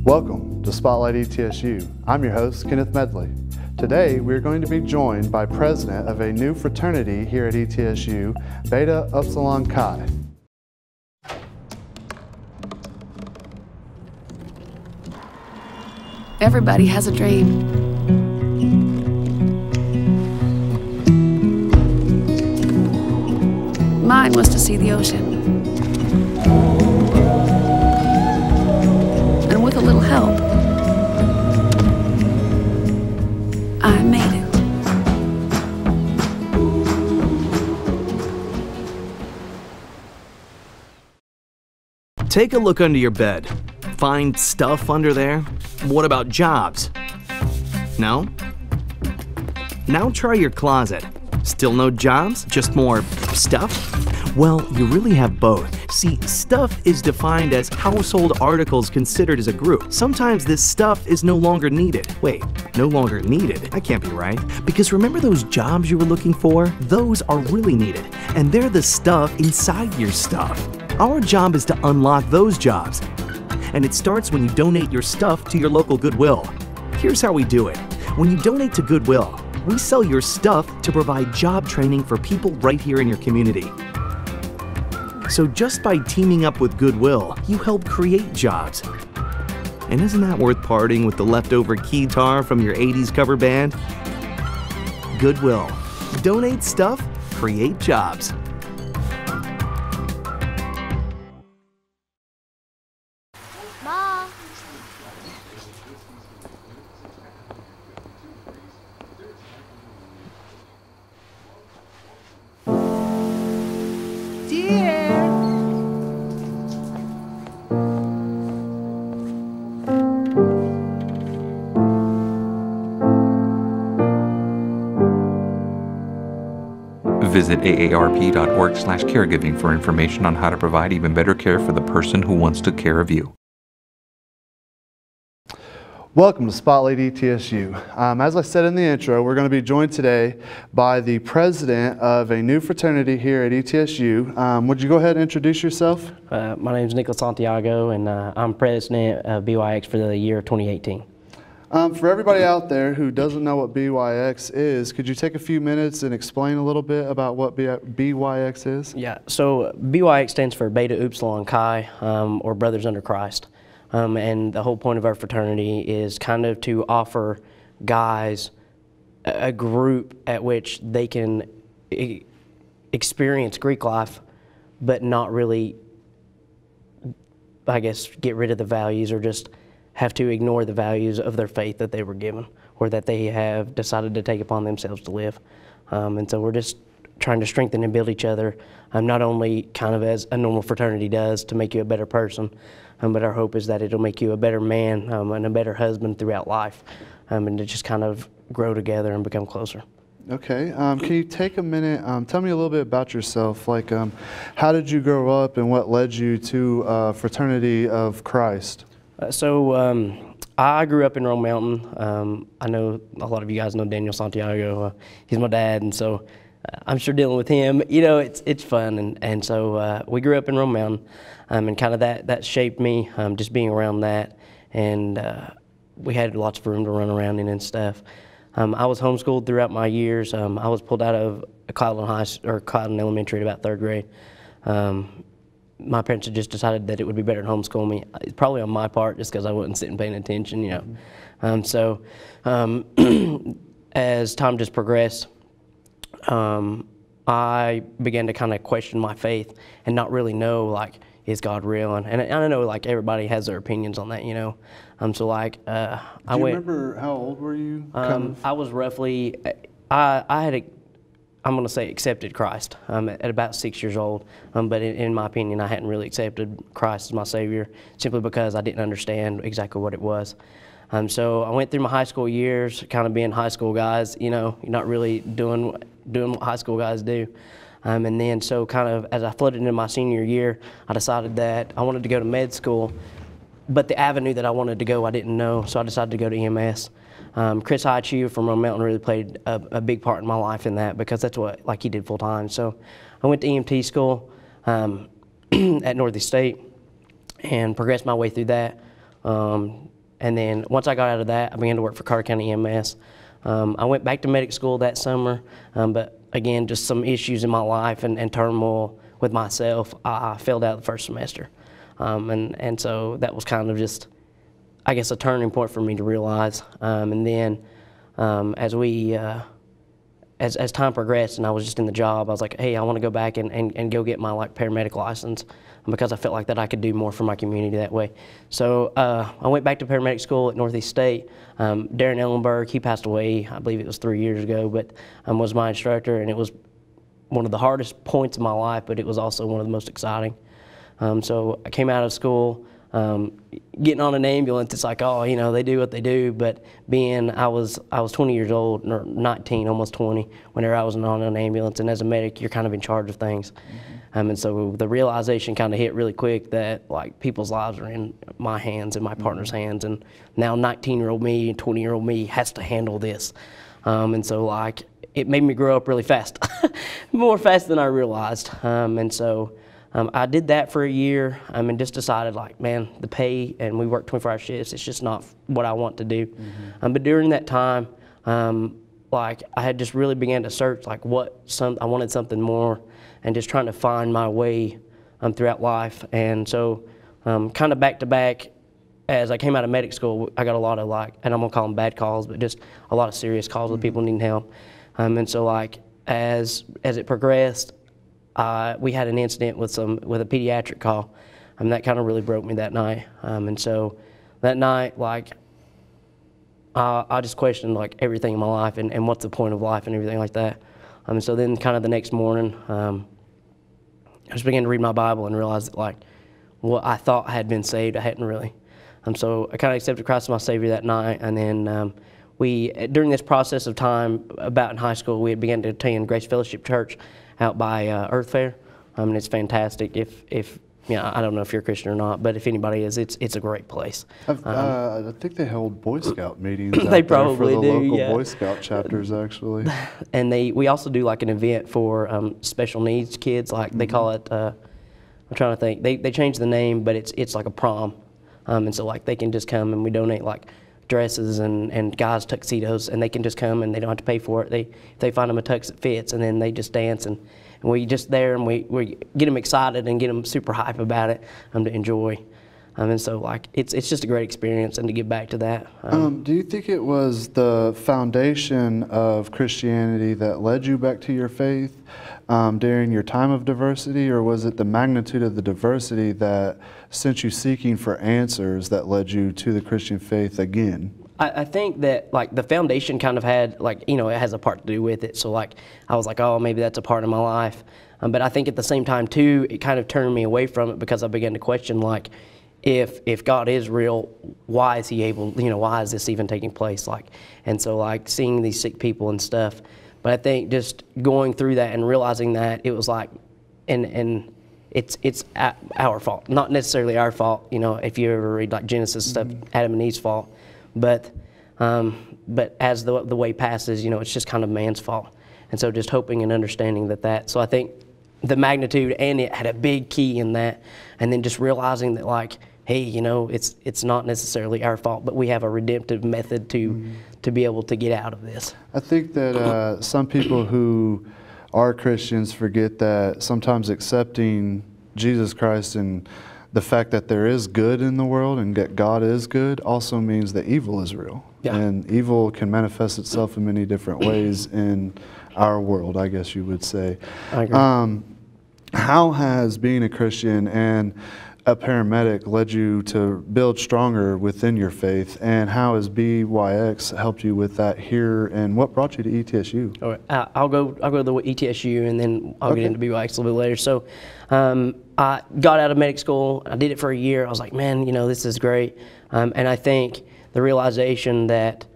Welcome to Spotlight ETSU. I'm your host, Kenneth Medley. Today, we're going to be joined by President of a new fraternity here at ETSU, Beta Upsilon Chi. Everybody has a dream. Mine was to see the ocean. And with a little help, I made it. Take a look under your bed. Find stuff under there? What about jobs? No? Now try your closet. Still no jobs? Just more stuff? Well, you really have both. See, stuff is defined as household articles considered as a group. Sometimes this stuff is no longer needed. Wait, no longer needed? That can't be right. Because remember those jobs you were looking for? Those are really needed, and they're the stuff inside your stuff. Our job is to unlock those jobs. And it starts when you donate your stuff to your local Goodwill. Here's how we do it. When you donate to Goodwill, we sell your stuff to provide job training for people right here in your community. So just by teaming up with Goodwill, you help create jobs. And isn't that worth parting with the leftover keytar from your 80s cover band? Goodwill. Donate stuff, create jobs. Mom. Dear. Visit aarp.org/caregiving for information on how to provide even better care for the person who wants to care of you. Welcome to Spotlight ETSU. As I said in the intro, we're going to be joined today by the president of a new fraternity here at ETSU. Would you go ahead and introduce yourself? My name is Santiago, and I'm president of BYX for the year 2018. For everybody out there who doesn't know what BYX is, could you take a few minutes and explain a little bit about what BYX is? Yeah, so BYX stands for Beta Upsilon Chi, or Brothers Under Christ. And the whole point of our fraternity is kind of to offer guys a group at which they can experience Greek life, but not really, I guess, get rid of the values or just have to ignore the values of their faith that they were given or that they have decided to take upon themselves to live. And so we're just trying to strengthen and build each other, not only kind of as a normal fraternity does to make you a better person, but our hope is that it'll make you a better man and a better husband throughout life, and to just kind of grow together and become closer. Okay, can you take a minute, tell me a little bit about yourself, like how did you grow up and what led you to Fraternity of Christ? I grew up in Rome Mountain. I know a lot of you guys know Daniel Santiago. He's my dad, and so I'm sure dealing with him, you know, it's fun. And so we grew up in Rome Mountain, and kind of that shaped me, just being around that. And we had lots of room to run around in and stuff. I was homeschooled throughout my years. I was pulled out of Cloudland Elementary at about 3rd grade. My parents had just decided that it would be better to homeschool me. It's probably on my part, just because I wasn't sitting paying attention, you know. As time just progressed, I began to kind of question my faith and not really know, like, is God real? And I know, like, everybody has their opinions on that, you know. Do you remember how old were you? I was roughly, I'm going to say accepted Christ at about 6 years old, but in my opinion, I hadn't really accepted Christ as my Savior simply because I didn't understand exactly what it was. So I went through my high school years, kind of being high school guys, you know, you're not really doing what high school guys do. And then so kind of as I floated into my senior year, I decided that I wanted to go to med school, but the avenue that I wanted to go I didn't know, so I decided to go to EMS. Chris ETSU from Rome Mountain really played a big part in my life in that, because that's what he did full time. So I went to EMT school at Northeast State and progressed my way through that. And then once I got out of that, I began to work for Carter County EMS. I went back to medic school that summer, but again, just some issues in my life and turmoil with myself, I failed out the first semester. And so that was kind of just, I guess, a turning point for me to realize. And then as time progressed and I was just in the job, I was like, hey, I want to go back and go get my paramedic license, because I felt like that I could do more for my community that way. So I went back to paramedic school at Northeast State. Darren Ellenberg, he passed away, I believe it was 3 years ago, but was my instructor, and it was one of the hardest points of my life, but it was also one of the most exciting. So I came out of school, getting on an ambulance, it's like, oh, you know, they do what they do, but I was 20 years old, or 19, almost 20, whenever I was on an ambulance, and as a medic, you're kind of in charge of things. And so the realization kind of hit really quick that people's lives are in my hands and my partner's hands, and now 19-year-old me and 20-year-old me has to handle this. And so it made me grow up really fast, more fast than I realized. And so I did that for a year, and just decided man, the pay, and we work 24-hour shifts, it's just not what I want to do. But during that time, I had just really began to search I wanted something more, and just trying to find my way throughout life. And so kind of back to back, as I came out of medic school, I got a lot of and I'm gonna call them bad calls, but just a lot of serious calls with people needing help. And so as it progressed, we had an incident with a pediatric call, and that kind of really broke me that night. And so that night, I just questioned everything in my life, and what's the point of life and everything like that. And so then kind of the next morning, I just began to read my Bible and realized that what I thought I had been saved, I hadn't really. So I kind of accepted Christ as my Savior that night, and then during this process of time, about in high school, we had begun to attend Grace Fellowship Church out by Earth Fair. And it's fantastic. If I don't know if you're a Christian or not, but if anybody is, it's a great place. I think they hold Boy Scout meetings they out probably there for the do, local yeah. Boy Scout chapters, actually. And we also do an event for special needs kids. They call it, I'm trying to think, they changed the name, but it's like a prom. And so they can just come, and we donate dresses and guys' tuxedos, and they can just come and they don't have to pay for it. They find them a tux that fits, and then they just dance, and we just there, and we get them excited and get them super hype about it to enjoy. And so it's just a great experience, and to get back to that. Do you think it was the foundation of Christianity that led you back to your faith during your time of diversity, or was it the magnitude of the diversity that sent you seeking for answers that led you to the Christian faith again? I think that the foundation kind of had it has a part to do with it. So I was oh, maybe that's a part of my life. But I think at the same time too, it kind of turned me away from it, because I began to question if God is real, why is He able? Why is this even taking place? And so seeing these sick people and stuff. But I think just going through that and realizing that it was and it's our fault, not necessarily our fault. If you ever read Genesis stuff, Adam and Eve's fault. But as the way passes, it's just kind of man's fault. And so just hoping and understanding that. So I think the magnitude, and it had a big key in that. And then just realizing that hey, it's not necessarily our fault, but we have a redemptive method to be able to get out of this. I think that some people who are Christians forget that sometimes accepting Jesus Christ and the fact that there is good in the world and that God is good also means that evil is real. Yeah. And evil can manifest itself in many different ways in our world, I guess you would say. I agree. How has being a Christian and a paramedic led you to build stronger within your faith, and how has BYX helped you with that here, and what brought you to ETSU? All right. I'll go to the ETSU, and then I'll get into BYX a little bit later. So I got out of medic school. I did it for a year. I was like, man, this is great. And I think the realization that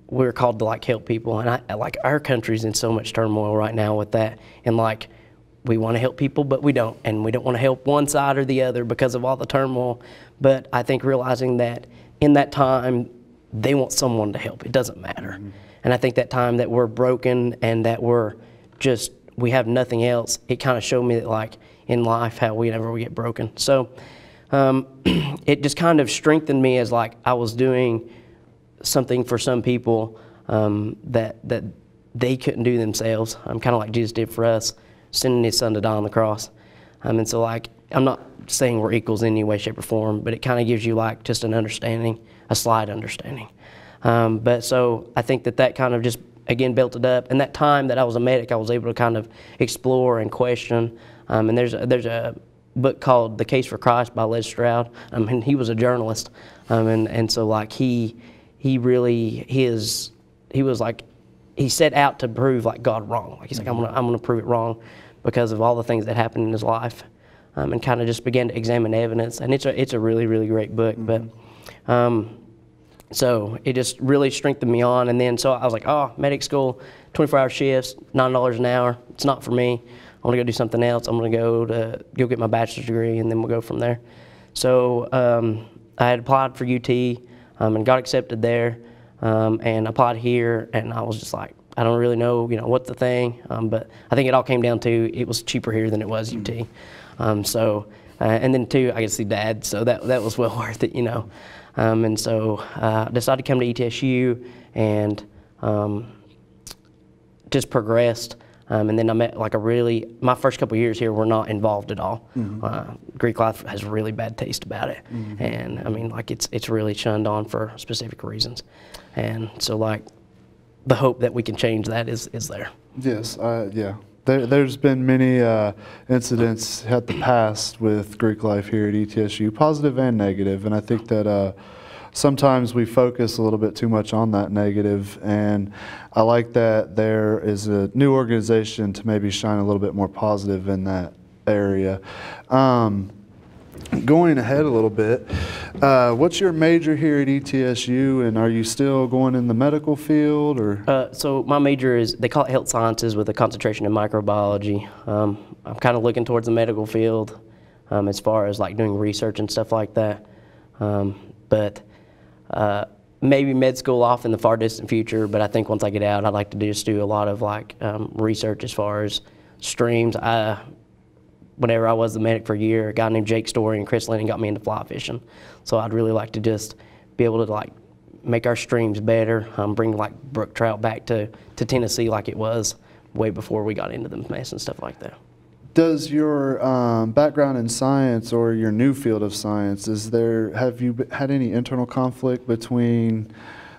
we're called to help people, and our country's in so much turmoil right now with that, and we want to help people, but we don't. And we don't want to help one side or the other because of all the turmoil. But I think realizing that in that time, they want someone to help. It doesn't matter. And I think that time that we're broken and that we have nothing else, it kind of showed me that in life how whenever we get broken. So it just kind of strengthened me as like I was doing something for some people that they couldn't do themselves. Kind of like Jesus did for us, sending his son to die on the cross. And so like, I'm not saying we're equals in any way, shape, or form, but it kind of gives you like just an understanding, a slight understanding. But so I think that kind of just, again, built it up. And that time that I was a medic, I was able to kind of explore and question. And there's a book called The Case for Christ by Les Stroud. And he was a journalist. And so like he was like, he set out to prove like God wrong. Like he's like, I'm gonna prove it wrong because of all the things that happened in his life. And kind of just began to examine evidence. And it's a really, really great book. But so it just really strengthened me on. And then so I was like, oh, medic school, 24-hour shifts, $9 an hour. It's not for me. I want to go do something else. I'm going to go get my bachelor's degree, and then we'll go from there. So I had applied for UT and got accepted there, and applied here. And I was just like, I don't really know, what's the thing. But I think it all came down to it was cheaper here than it was UT. And then too, I get to see Dad, so that was well worth it, And so I decided to come to ETSU and just progressed. And then I met like my first couple of years here were not involved at all. Greek life has a really bad taste about it. And I mean, like it's really shunned on for specific reasons. And so like the hope that we can change that is there. Yes, yeah. There's been many incidents at the past with Greek life here at ETSU, positive and negative, and I think that sometimes we focus a little bit too much on that negative, and I like that there is a new organization to maybe shine a little bit more positive in that area. Going ahead a little bit, what's your major here at ETSU, and are you still going in the medical field? Or? So my major is, they call it health sciences with a concentration in microbiology. I'm kind of looking towards the medical field as far as like doing research and stuff like that. But maybe med school off in the far distant future, but I think once I get out, I'd like to just do a lot of like research as far as streams. Whenever I was the medic for a year, a guy named Jake Story and Chris Lennon got me into fly fishing. So I'd really like to just be able to like make our streams better, bring like brook trout back to Tennessee like it was way before we got into the mess and stuff like that. Does your background in science or your new field of science, have you had any internal conflict between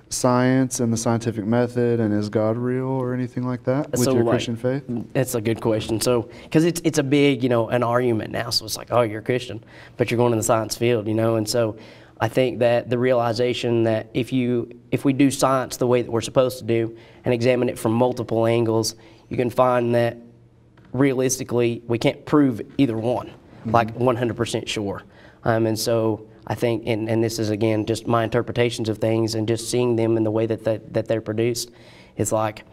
science and the scientific method, and is God real or anything like that with your Christian faith? That's a good question. So, because it's a big, an argument now. So it's like, oh, you're a Christian, but you're going in the science field, And so I think that the realization that if we do science the way that we're supposed to do and examine it from multiple angles, you can find that realistically we can't prove either one, like 100% sure. And so I think, and this is again just my interpretations of things and just seeing them in the way that they're produced, it's like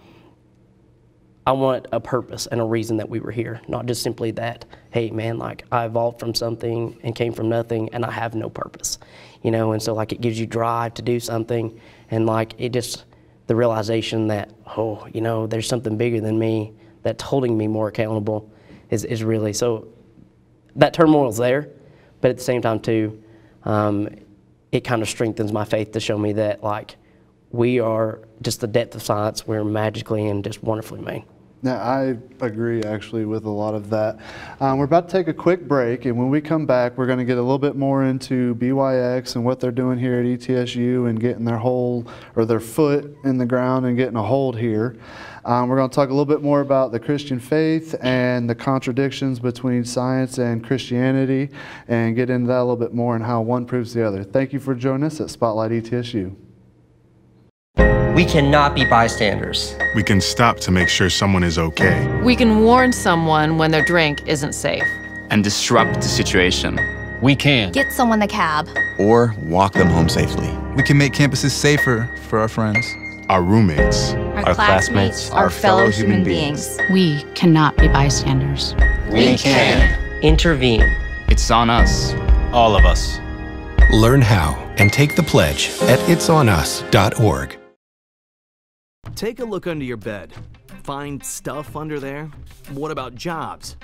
I want a purpose and a reason that we were here, not just simply that, hey man, like I evolved from something and came from nothing and I have no purpose, And so like it gives you drive to do something, and like it just, the realization that, oh, there's something bigger than me that's holding me more accountable is really, so that turmoil's there, but at the same time too, it kind of strengthens my faith to show me that like we are just the depth of science, we're magically and just wonderfully made. Now, I agree actually with a lot of that. We're about to take a quick break, and when we come back, we're going to get a little bit more into BYX and what they're doing here at ETSU and getting their foot in the ground and getting a hold here. We're going to talk a little bit more about the Christian faith and the contradictions between science and Christianity, and get into that a little bit more and how one proves the other. Thank you for joining us at Spotlight ETSU. We cannot be bystanders. We can stop to make sure someone is okay. We can warn someone when their drink isn't safe. And disrupt the situation. We can get someone the cab. Or walk them home safely. We can make campuses safer for our friends. Our roommates. Our classmates. Our fellow human beings. We cannot be bystanders. We can intervene. It's on us. All of us. Learn how and take the pledge at itsonus.org. Take a look under your bed. Find stuff under there? What about jobs?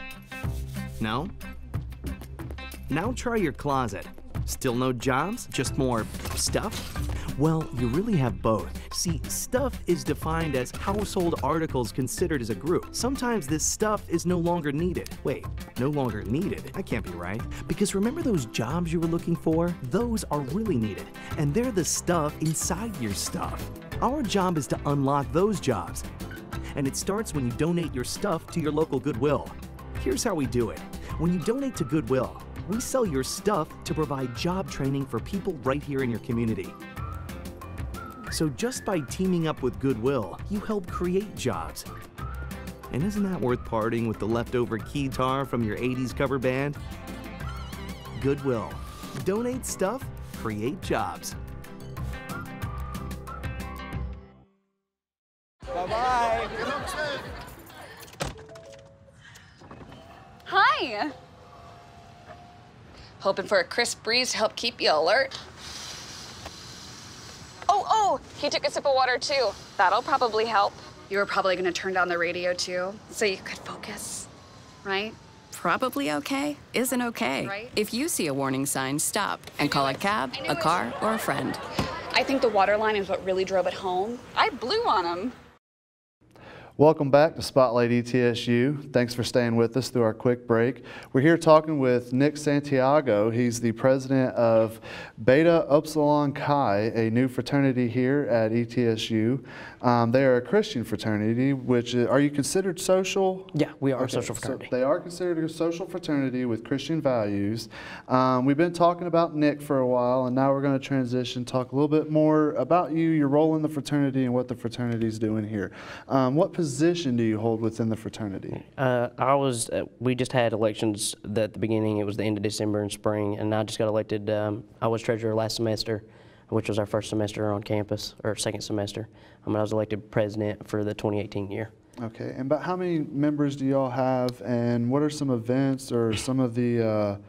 No? Now try your closet. Still no jobs? Just more stuff? Well, you really have both. See, stuff is defined as household articles considered as a group. Sometimes this stuff is no longer needed. Wait, no longer needed? That can't be right. Because remember those jobs you were looking for? Those are really needed. And they're the stuff inside your stuff. Our job is to unlock those jobs. And it starts when you donate your stuff to your local Goodwill. Here's how we do it. When you donate to Goodwill, we sell your stuff to provide job training for people right here in your community. So just by teaming up with Goodwill, you help create jobs. And isn't that worth parting with the leftover keytar from your 80s cover band? Goodwill. Donate stuff, create jobs. Bye-bye. Hi. Hoping for a crisp breeze to help keep you alert. Oh, he took a sip of water too. That'll probably help. You were probably gonna turn down the radio too, so you could focus, right? Probably okay isn't okay. Right? If you see a warning sign, stop and call a cab, a car, or a friend. I think the water line is what really drove it home. I blew on him. Welcome back to Spotlight ETSU. Thanks for staying with us through our quick break. We're here talking with Nick Santiago. He's the president of Beta Upsilon Chi, a new fraternity here at ETSU. They are a Christian fraternity, which are you considered social? Yeah, we are a social fraternity. So they are considered a social fraternity with Christian values. We've been talking about Nick for a while, and now we're going to transition, talk a little bit more about you, your role in the fraternity, and what the fraternity is doing here. What position do you hold within the fraternity? We just had elections at the beginning. It was the end of December and spring, and I just got elected. I was treasurer last semester, which was our first semester on campus, or second semester. I was elected president for the 2018 year. Okay, and about how many members do y'all have, and what are some events or some of the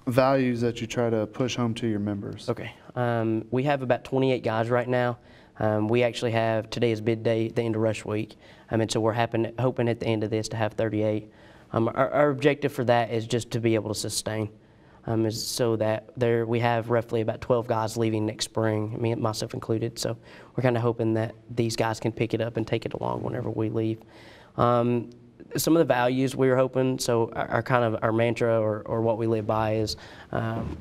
values that you try to push home to your members? Okay, we have about 28 guys right now. We actually have, today is bid day, the end of rush week, and so we're hoping at the end of this to have 38. Our objective for that is just to be able to sustain, so that we have roughly about 12 guys leaving next spring, myself included, so we're kind of hoping that these guys can pick it up and take it along whenever we leave. Some of the values we were hoping, so our mantra or what we live by is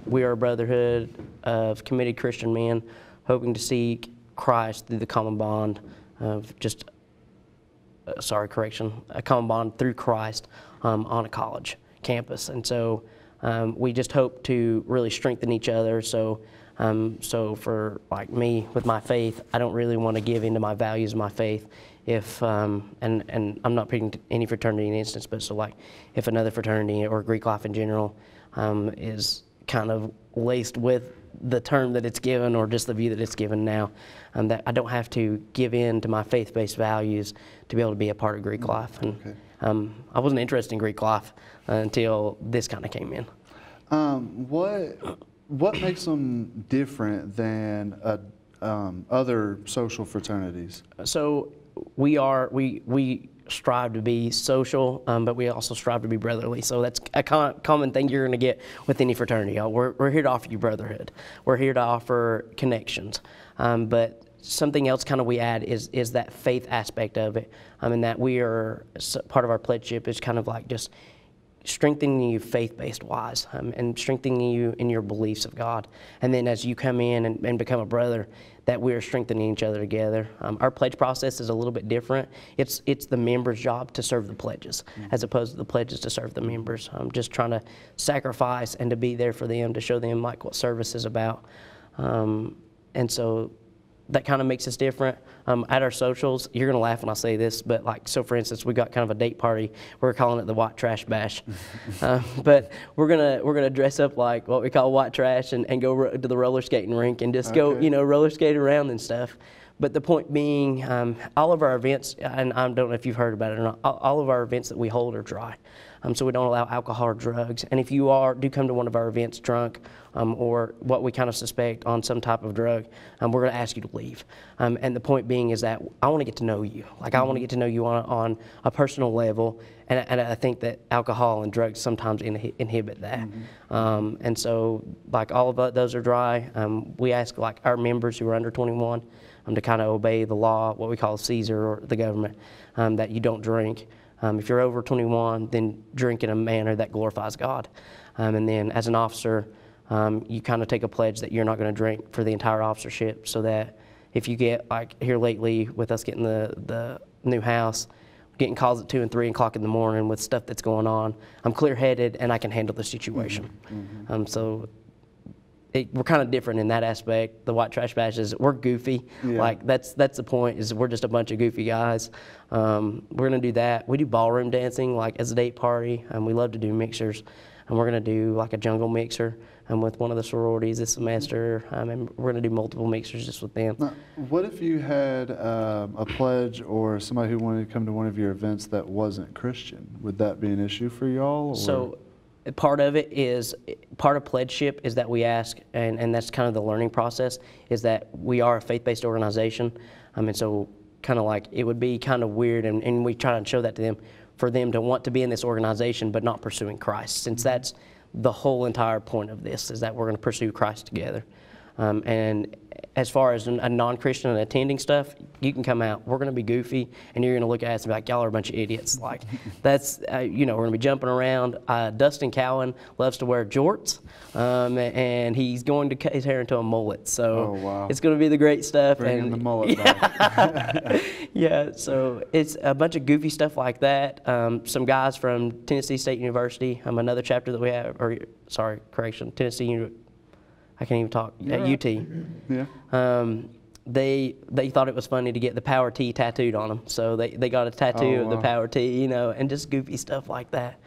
we are a brotherhood of committed Christian men hoping to seek Christ through the common bond of a common bond through Christ on a college campus. And so we just hope to really strengthen each other. So for like me with my faith, I don't really want to give into my values of my faith if, and I'm not picking any fraternity in instance, but so like if another fraternity or Greek life in general is kind of laced with the term that it's given or just the view that it's given now, that I don't have to give in to my faith-based values to be able to be a part of Greek life. And okay. I wasn't interested in Greek life until this kind of came in. What makes them different than other social fraternities? So we strive to be social, but we also strive to be brotherly. So that's a common thing you're going to get with any fraternity. We're here to offer you brotherhood. We're here to offer connections. But something else kind of we add is that faith aspect of it. And that we are, part of our pledgeship is kind of like just strengthening you faith-based wise, and strengthening you in your beliefs of God. And then as you come in and become a brother, that we are strengthening each other together. Our pledge process is a little bit different. It's the members' job to serve the pledges, as opposed to the pledges to serve the members. Just trying to sacrifice and to be there for them, to show them like what service is about. And so that kind of makes us different. At our socials, you're going to laugh when I say this, but like, so for instance, we got kind of a date party. We're calling it the White Trash Bash. But we're gonna dress up like what we call white trash and go to the roller skating rink and just go, roller skate around and stuff. But the point being, all of our events, and I don't know if you've heard about it or not, all of our events that we hold are dry. so we don't allow alcohol or drugs. And if you do come to one of our events drunk or what we kind of suspect on some type of drug, we're going to ask you to leave. And the point being is that I want to get to know you. Like, I want to get to know you on a personal level, and I think that alcohol and drugs sometimes inhibit that. And so, like, all of those are dry. We ask, like, our members who are under 21 to kind of obey the law, what we call Caesar or the government, that you don't drink. If you're over 21, then drink in a manner that glorifies God. And then as an officer, you kind of take a pledge that you're not going to drink for the entire officership, so that if you get, like here lately with us getting the new house, getting calls at 2 and 3 o'clock in the morning with stuff that's going on, I'm clear-headed and I can handle the situation. So we're kind of different in that aspect. The white trash badges, we're goofy. Like that's the point, is we're just a bunch of goofy guys. We're gonna do that. We do ballroom dancing like as a date party, and we love to do mixers. And we're gonna do like a jungle mixer with one of the sororities this semester, and we're gonna do multiple mixers just with them. Now, what if you had a pledge or somebody who wanted to come to one of your events that wasn't Christian? Would that be an issue for y'all? So part of it is, part of pledgeship is that we ask, and that's kind of the learning process, is that we are a faith-based organization. And so kind of like, it would be kind of weird, and we try to show that to them, for them to want to be in this organization but not pursuing Christ, since that's the whole entire point of this, is that we're going to pursue Christ together. And as far as a non-Christian and attending stuff, you can come out. We're going to be goofy, and you're going to look at us and be like, y'all are a bunch of idiots. Like, that's, you know, we're going to be jumping around. Dustin Cowan loves to wear jorts, and he's going to cut his hair into a mullet. So it's going to be the great stuff. Bringing the mullet back. Yeah, so it's a bunch of goofy stuff like that. Some guys from Tennessee State University, another chapter that we have, or sorry, correction, Tennessee I can't even talk. UT. Yeah. They thought it was funny to get the Power T tattooed on them, so they got a tattoo of the Power T, you know, and just goofy stuff like that.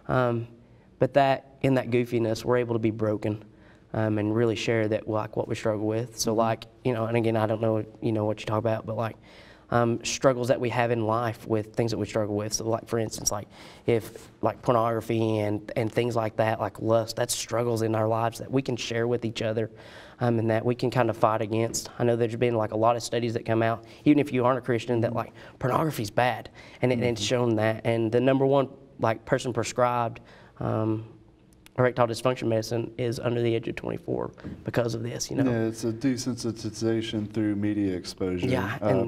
But in that goofiness, we're able to be broken and really share that, like, what we struggle with. So, like, you know, and again, I don't know, you know, what you talk about, but like struggles that we have in life with things that we struggle with. So, like, for instance, like if like pornography and things like that, like lust, that's struggles in our lives that we can share with each other, and that we can kind of fight against. I know there's been like a lot of studies that come out, even if you aren't a Christian, that like pornography's bad, and it's shown that. And the #1 like person prescribed erectile dysfunction medicine is under the age of 24 because of this, you know. Yeah, it's a desensitization through media exposure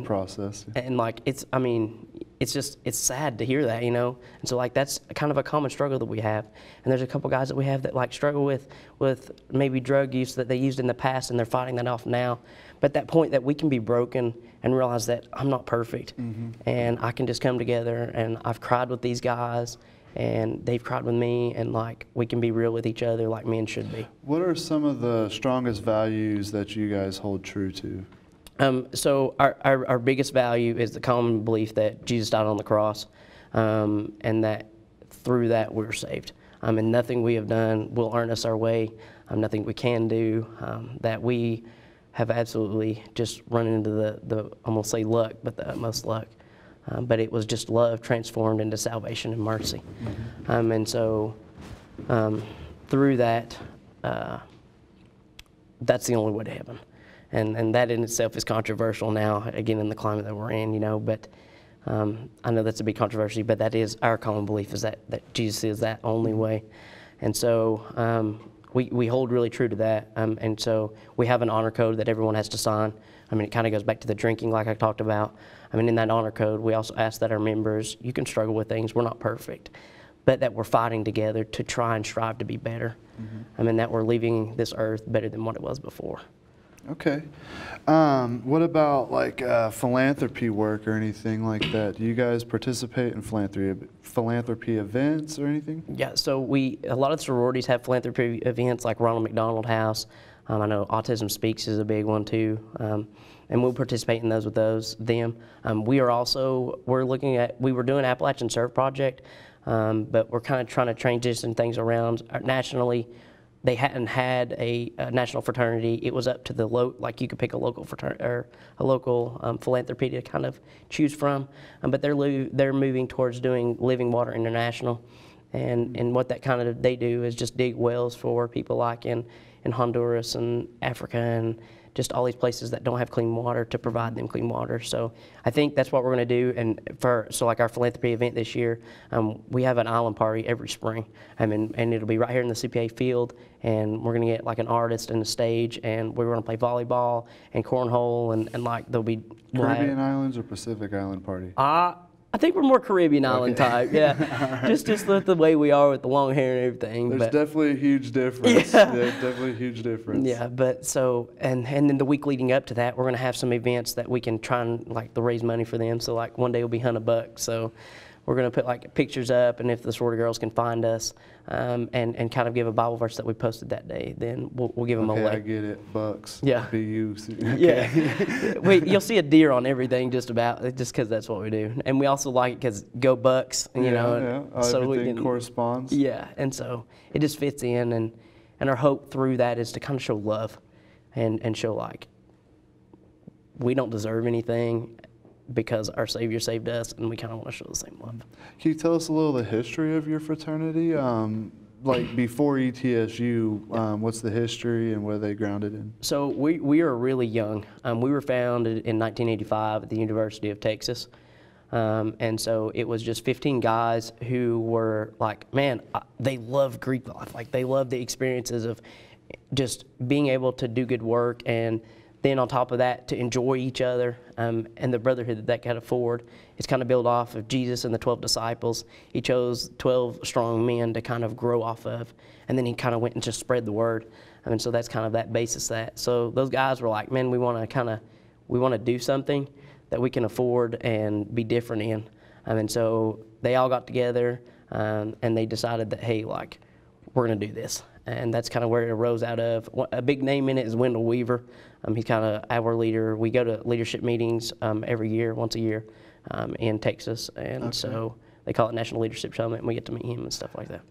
process. And like, I mean, it's sad to hear that, you know. And so like, that's kind of a common struggle that we have. And there's a couple guys that we have that like struggle with maybe drug use that they used in the past, and they're fighting that off now. But that point that we can be broken and realize that I'm not perfect, and I can just come together, and I've cried with these guys, and they've cried with me, and like, we can be real with each other like men should be. What are some of the strongest values that you guys hold true to? So our biggest value is the common belief that Jesus died on the cross, and that through that we're saved. And nothing we have done will earn us our way, nothing we can do, that we have absolutely just run into the I'm gonna say luck, but the utmost luck. But it was just love transformed into salvation and mercy. And so through that, that's the only way to heaven. And that in itself is controversial now, again, in the climate that we're in, you know. But I know that's a big controversy, but that is our common belief, is that Jesus is that only way. And so we hold really true to that. And so we have an honor code that everyone has to sign. I mean, it kind of goes back to the drinking like I talked about. I mean, in that honor code, we also ask that our members, you can struggle with things, we're not perfect, but that we're fighting together to try and strive to be better. I mean, that we're leaving this earth better than what it was before. Okay. What about like philanthropy work or anything like that? Do you guys participate in philanthropy events or anything? Yeah, so a lot of sororities have philanthropy events like Ronald McDonald House. I know Autism Speaks is a big one too, and we'll participate in those with them. We were doing Appalachian Serve Project, but we're kind of trying to transition things around nationally. They hadn't had a national fraternity. It was up to like you could pick a local fraternity or a local philanthropy to kind of choose from. But they're moving towards doing Living Water International, And what that kind of they do is just dig wells for people like in Honduras and Africa and just all these places that don't have clean water to provide them clean water. So I think that's what we're going to do. And so like our philanthropy event this year, we have an island party every spring. And it'll be right here in the CPA field. And we're going to get like an artist and a stage, and we're going to play volleyball and cornhole, and like there'll be Caribbean Islands or Pacific Island party. I think we're more Caribbean island type, yeah. just with the way we are with the long hair and everything. There's definitely a huge difference. Yeah, definitely a huge difference. Yeah, but so, and then the week leading up to that, we're going to have some events that we can try and like to raise money for them. So like one day will be $100. So we're going to put like pictures up, and if the sorority girls can find us, and kind of give a Bible verse that we posted that day, then we'll give them away. I get it. Bucks. Yeah. BU. Okay. Yeah. You'll see a deer on everything just about, just because that's what we do. And we also like it because go Bucks, you know. Yeah. So everything corresponds. Yeah. And so it just fits in, and our hope through that is to kind of show love and show like we don't deserve anything, because our Savior saved us, and we kind of want to show the same love. Can you tell us a little of the history of your fraternity? Like before ETSU, what's the history and what are they grounded in? So we are really young. We were founded in 1985 at the University of Texas. And so it was just 15 guys who were like, man, they love Greek life. Like they love the experiences of just being able to do good work, and then on top of that, to enjoy each other, and the brotherhood that could afford. It's kind of built off of Jesus and the 12 disciples. He chose 12 strong men to kind of grow off of, and then he kind of went and just spread the word. And so that's kind of that basis that. So those guys were like, man, we want to do something that we can afford and be different in. And so they all got together, and they decided that, hey, like, we're going to do this. And that's kind of where it arose out of. A big name in it is Wendell Weaver. He's kind of our leader. We go to leadership meetings every year, once a year, in Texas. And so they call it National Leadership Summit, and we get to meet him and stuff like that.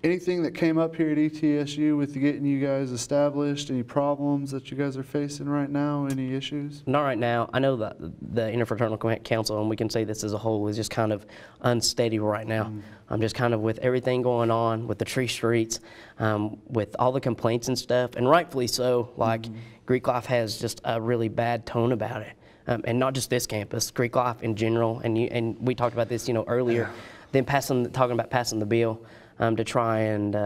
Anything that came up here at ETSU with getting you guys established? Any problems that you guys are facing right now? Any issues? Not right now. I know that the Interfraternal Council, and we can say this as a whole, is just kind of unsteady right now. I'm just kind of with everything going on with the tree streets, with all the complaints and stuff, and rightfully so. Like Greek life has just a really bad tone about it, and not just this campus, Greek life in general. And we talked about this, earlier. Then talking about passing the bill. To try and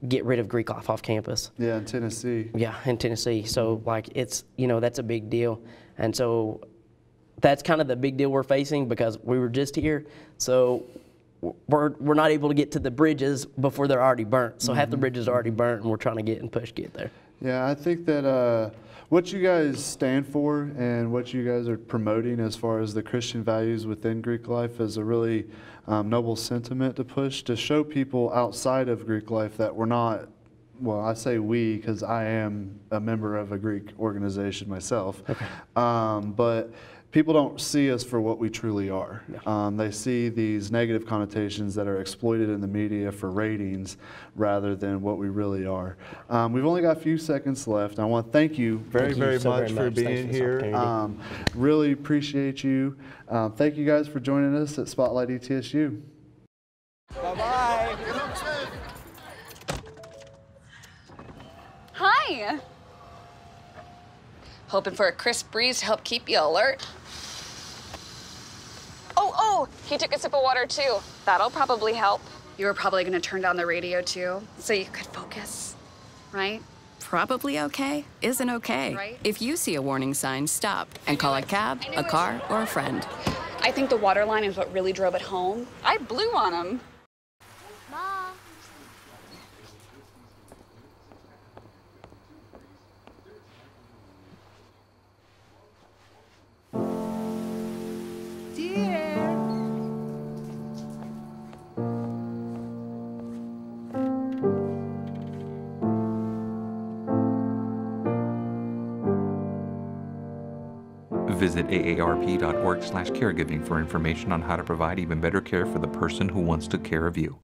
get rid of Greek life off campus. Yeah, in Tennessee. Yeah, in Tennessee. So like it's, that's a big deal. And so that's kind of the big deal we're facing, because we were just here. So we're not able to get to the bridges before they're already burnt. So half the bridges are already burnt, and we're trying to get there. Yeah, I think that what you guys stand for and what you guys are promoting as far as the Christian values within Greek life is a really noble sentiment to push, to show people outside of Greek life that we're not, well, I say we because I am a member of a Greek organization myself, but people don't see us for what we truly are. They see these negative connotations that are exploited in the media for ratings rather than what we really are. We've only got a few seconds left. I want to thank you very much for being here. Really appreciate you. Thank you guys for joining us at Spotlight ETSU. Bye-bye. Hi. Hoping for a crisp breeze to help keep you alert. Oh, he took a sip of water too. That'll probably help. You were probably going to turn down the radio too, so you could focus, right? Probably okay isn't okay. Right? If you see a warning sign, stop and call a cab, a car, or a friend. I think the water line is what really drove it home. I blew on him. Mom. Visit aarp.org/caregiving for information on how to provide even better care for the person who wants to care of you.